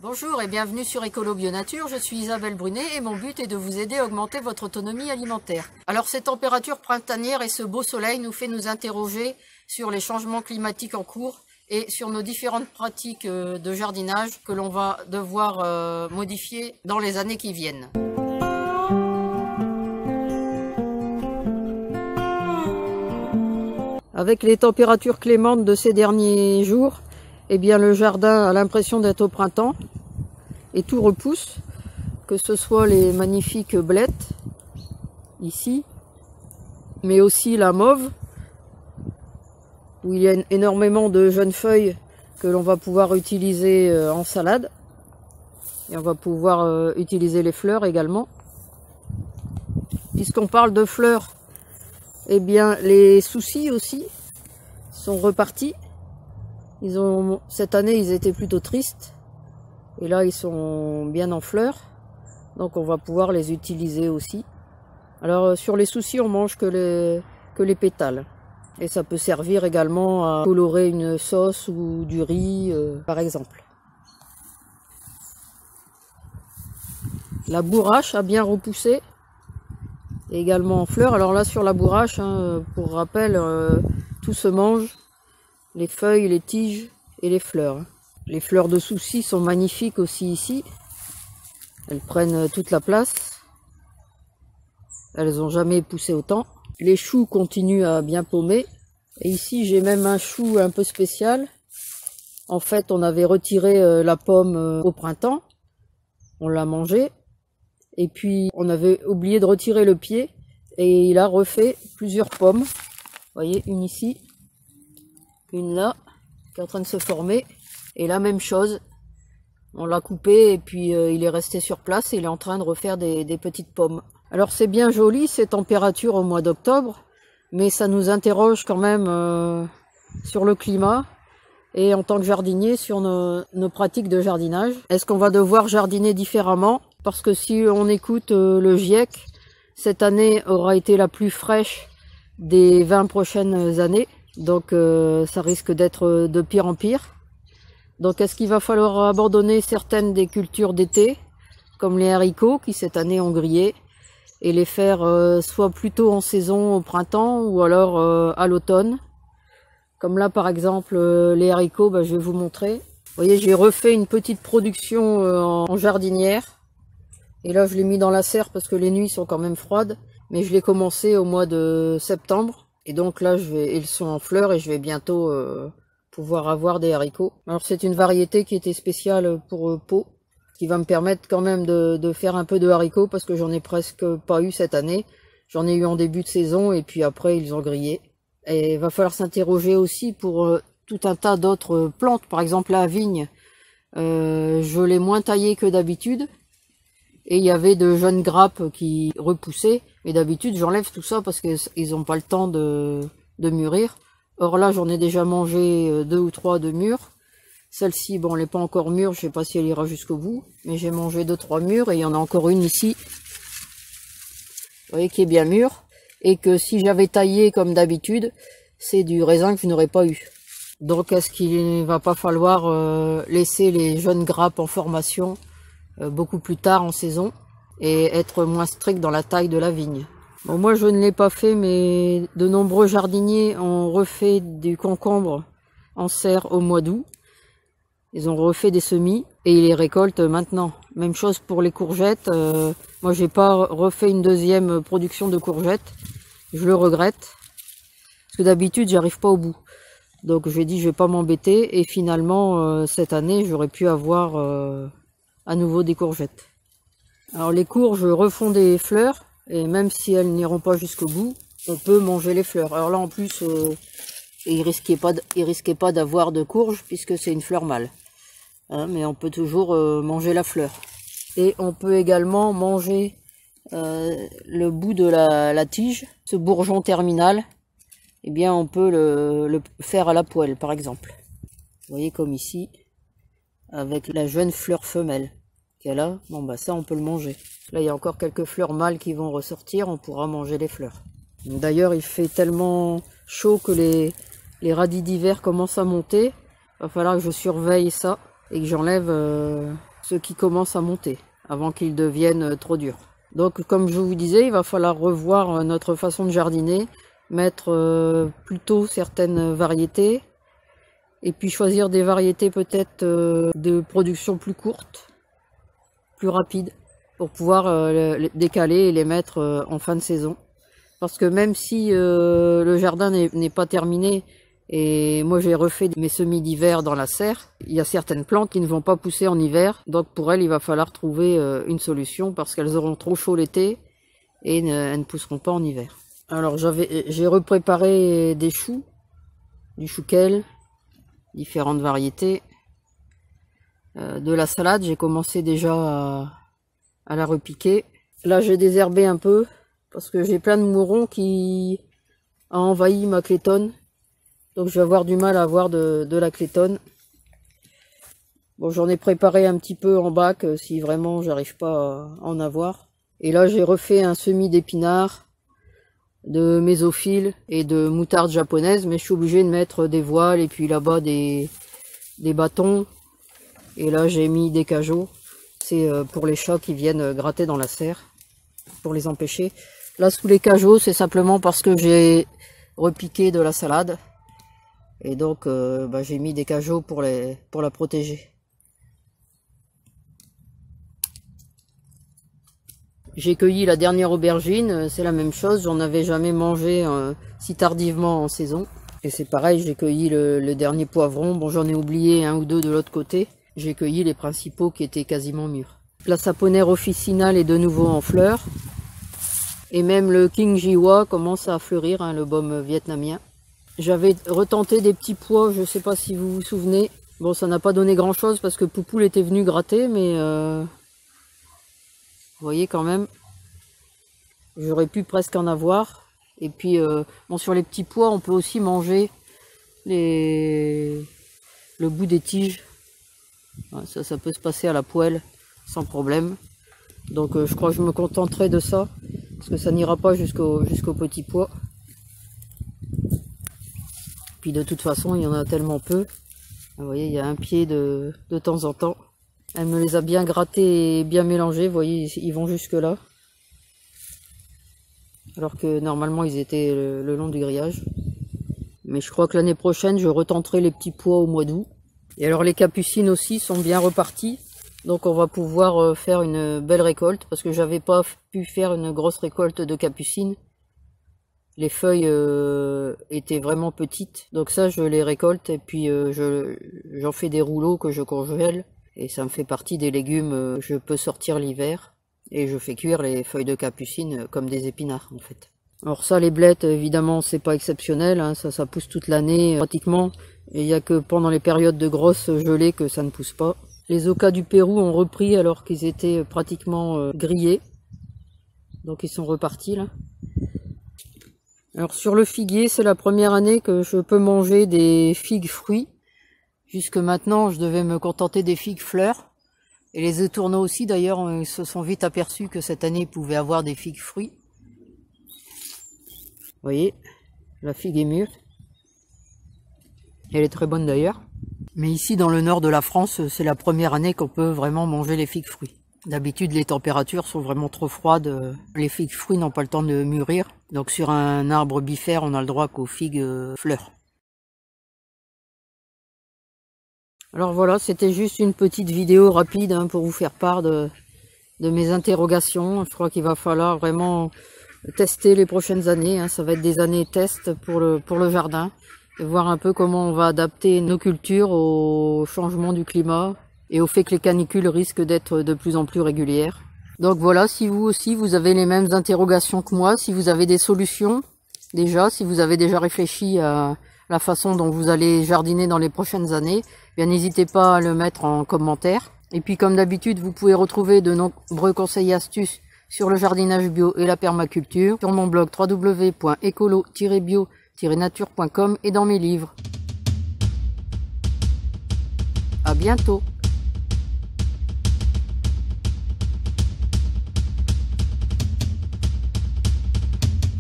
Bonjour et bienvenue sur Écolo Bio Nature, je suis Isabelle Brunet et mon but est de vous aider à augmenter votre autonomie alimentaire. Alors ces températures printanières et ce beau soleil nous fait nous interroger sur les changements climatiques en cours et sur nos différentes pratiques de jardinage que l'on va devoir modifier dans les années qui viennent. Avec les températures clémentes de ces derniers jours, eh bien le jardin a l'impression d'être au printemps et tout repousse, que ce soit les magnifiques blettes ici, mais aussi la mauve où il y a énormément de jeunes feuilles que l'on va pouvoir utiliser en salade, et on va pouvoir utiliser les fleurs également. Puisqu'on parle de fleurs, eh bien les soucis aussi sont repartis. Cette année, ils étaient plutôt tristes. Et là, ils sont bien en fleurs. Donc, on va pouvoir les utiliser aussi. Alors, sur les soucis, on mange que les pétales. Et ça peut servir également à colorer une sauce ou du riz, par exemple. La bourrache a bien repoussé. Également en fleurs. Alors là, sur la bourrache, pour rappel, tout se mange. Les feuilles, les tiges et les fleurs. Les fleurs de soucis sont magnifiques aussi ici. Elles prennent toute la place. Elles n'ont jamais poussé autant. Les choux continuent à bien paumer. Et ici, j'ai même un chou un peu spécial. En fait, on avait retiré la pomme au printemps. On l'a mangé. Et puis, on avait oublié de retirer le pied. Et il a refait plusieurs pommes. Vous voyez, une ici. Une là, qui est en train de se former. Et la même chose, on l'a coupé et puis il est resté sur place et il est en train de refaire des petites pommes. Alors c'est bien joli ces températures au mois d'octobre, mais ça nous interroge quand même sur le climat et en tant que jardinier sur nos pratiques de jardinage. Est-ce qu'on va devoir jardiner différemment? Parce que si on écoute le GIEC, cette année aura été la plus fraîche des 20 prochaines années. Donc ça risque d'être de pire en pire. Donc est-ce qu'il va falloir abandonner certaines des cultures d'été, comme les haricots qui cette année ont grillé, et les faire soit plutôt en saison au printemps ou alors à l'automne. Comme là par exemple les haricots, je vais vous montrer. Vous voyez, j'ai refait une petite production en jardinière. Et là je l'ai mis dans la serre parce que les nuits sont quand même froides. Mais je l'ai commencé au mois de septembre. Et donc là, ils sont en fleurs et je vais bientôt pouvoir avoir des haricots. Alors c'est une variété qui était spéciale pour Pau, qui va me permettre quand même de faire un peu de haricots parce que j'en ai presque pas eu cette année. J'en ai eu en début de saison et puis après ils ont grillé. Et il va falloir s'interroger aussi pour tout un tas d'autres plantes. Par exemple la vigne, je l'ai moins taillée que d'habitude. Et il y avait de jeunes grappes qui repoussaient. Et d'habitude, j'enlève tout ça parce qu'ils n'ont pas le temps de mûrir. Or là, j'en ai déjà mangé 2 ou 3 de mûres. Celle-ci, bon, elle n'est pas encore mûre. Je sais pas si elle ira jusqu'au bout. Mais j'ai mangé 2-3 mûres. Et il y en a encore une ici. Vous voyez, qui est bien mûre. Et que si j'avais taillé comme d'habitude, c'est du raisin que je n'aurais pas eu. Donc, est-ce qu'il ne va pas falloir laisser les jeunes grappes en formation beaucoup plus tard en saison et être moins strict dans la taille de la vigne? Bon, moi je ne l'ai pas fait, mais de nombreux jardiniers ont refait du concombre en serre au mois d'août. Ils ont refait des semis et ils les récoltent maintenant. Même chose pour les courgettes. Moi j'ai pas refait une deuxième production de courgettes. Je le regrette parce que d'habitude j'arrive pas au bout. Donc j'ai dit je vais pas m'embêter et finalement cette année j'aurais pu avoir à nouveau des courgettes. Alors les courges refont des fleurs et même si elles n'iront pas jusqu'au bout, on peut manger les fleurs. Alors là en plus, il risquait pas d'avoir de courges puisque c'est une fleur mâle. Mais on peut toujours manger la fleur. Et on peut également manger le bout de la tige, ce bourgeon terminal. Eh bien on peut le faire à la poêle par exemple. Vous voyez comme ici, avec la jeune fleur femelle qu'elle a, bon ça on peut le manger. Là il y a encore quelques fleurs mâles qui vont ressortir, on pourra manger les fleurs. D'ailleurs il fait tellement chaud que les radis d'hiver commencent à monter. Il va falloir que je surveille ça et que j'enlève ceux qui commencent à monter, avant qu'ils deviennent trop durs. Donc comme je vous disais, il va falloir revoir notre façon de jardiner, mettre plutôt certaines variétés, et puis choisir des variétés peut-être de production plus courte, plus rapide, pour pouvoir les décaler et les mettre en fin de saison. Parce que même si le jardin n'est pas terminé, et moi j'ai refait mes semis d'hiver dans la serre, il y a certaines plantes qui ne vont pas pousser en hiver, donc pour elles il va falloir trouver une solution parce qu'elles auront trop chaud l'été et elles ne pousseront pas en hiver. Alors j'ai repréparé des choux, du chouquel, différentes variétés. De la salade, j'ai commencé déjà à la repiquer. Là j'ai désherbé un peu parce que j'ai plein de mourons qui ont envahi ma clétonne. Donc je vais avoir du mal à avoir de la clétonne. Bon, j'en ai préparé un petit peu en bac si vraiment j'arrive pas à en avoir. Et là j'ai refait un semis d'épinards, de mésophiles et de moutarde japonaise, mais je suis obligé de mettre des voiles et puis là-bas des bâtons. Et là j'ai mis des cajots. C'est pour les chats qui viennent gratter dans la serre, pour les empêcher. Là sous les cajots, c'est simplement parce que j'ai repiqué de la salade. Et donc j'ai mis des cajots pour la protéger. J'ai cueilli la dernière aubergine, c'est la même chose, j'en avais jamais mangé si tardivement en saison. Et c'est pareil, j'ai cueilli le dernier poivron, bon j'en ai oublié un ou deux de l'autre côté. J'ai cueilli les principaux qui étaient quasiment mûrs. La saponaire officinale est de nouveau en fleurs. Et même le King Jiwa commence à fleurir, hein, le baume vietnamien. J'avais retenté des petits pois, je ne sais pas si vous vous souvenez. Bon, ça n'a pas donné grand chose parce que Poupoule était venu gratter, mais vous voyez quand même, j'aurais pu presque en avoir. Et puis, bon, sur les petits pois, on peut aussi manger le bout des tiges. Ça peut se passer à la poêle sans problème. Donc, je crois que je me contenterai de ça parce que ça n'ira pas jusqu'au petits pois. Puis de toute façon, il y en a tellement peu. Vous voyez, il y a un pied de temps en temps. Elle me les a bien grattés et bien mélangés. Vous voyez, ils vont jusque là. Alors que normalement, ils étaient le long du grillage. Mais je crois que l'année prochaine, je retenterai les petits pois au mois d'août. Et alors, les capucines aussi sont bien reparties. Donc, on va pouvoir faire une belle récolte. Parce que j'avais pas pu faire une grosse récolte de capucines. Les feuilles étaient vraiment petites, donc ça je les récolte et puis j'en fais des rouleaux que je congèle et ça me fait partie des légumes que je peux sortir l'hiver et je fais cuire les feuilles de capucine comme des épinards en fait. Alors ça les blettes évidemment c'est pas exceptionnel, hein, ça pousse toute l'année pratiquement et il n'y a que pendant les périodes de grosses gelées que ça ne pousse pas. Les ocas du Pérou ont repris alors qu'ils étaient pratiquement grillés, donc ils sont repartis là. Alors sur le figuier, c'est la première année que je peux manger des figues fruits. Jusque maintenant, je devais me contenter des figues fleurs. Et les étourneaux aussi, d'ailleurs, se sont vite aperçus que cette année, ils pouvaient avoir des figues fruits. Vous voyez, la figue est mûre. Elle est très bonne d'ailleurs. Mais ici, dans le nord de la France, c'est la première année qu'on peut vraiment manger les figues fruits. D'habitude, les températures sont vraiment trop froides. Les figues fruits n'ont pas le temps de mûrir. Donc sur un arbre bifère, on a le droit qu'aux figues fleurs. Alors voilà, c'était juste une petite vidéo rapide hein, pour vous faire part de mes interrogations. Je crois qu'il va falloir vraiment tester les prochaines années. Hein. Ça va être des années test pour le jardin. Et voir un peu comment on va adapter nos cultures au changement du climat. Et au fait que les canicules risquent d'être de plus en plus régulières. Donc voilà, si vous aussi vous avez les mêmes interrogations que moi, si vous avez des solutions déjà, si vous avez déjà réfléchi à la façon dont vous allez jardiner dans les prochaines années, bien n'hésitez pas à le mettre en commentaire. Et puis comme d'habitude, vous pouvez retrouver de nombreux conseils et astuces sur le jardinage bio et la permaculture sur mon blog www.écolo-bio-nature.com et dans mes livres. À bientôt.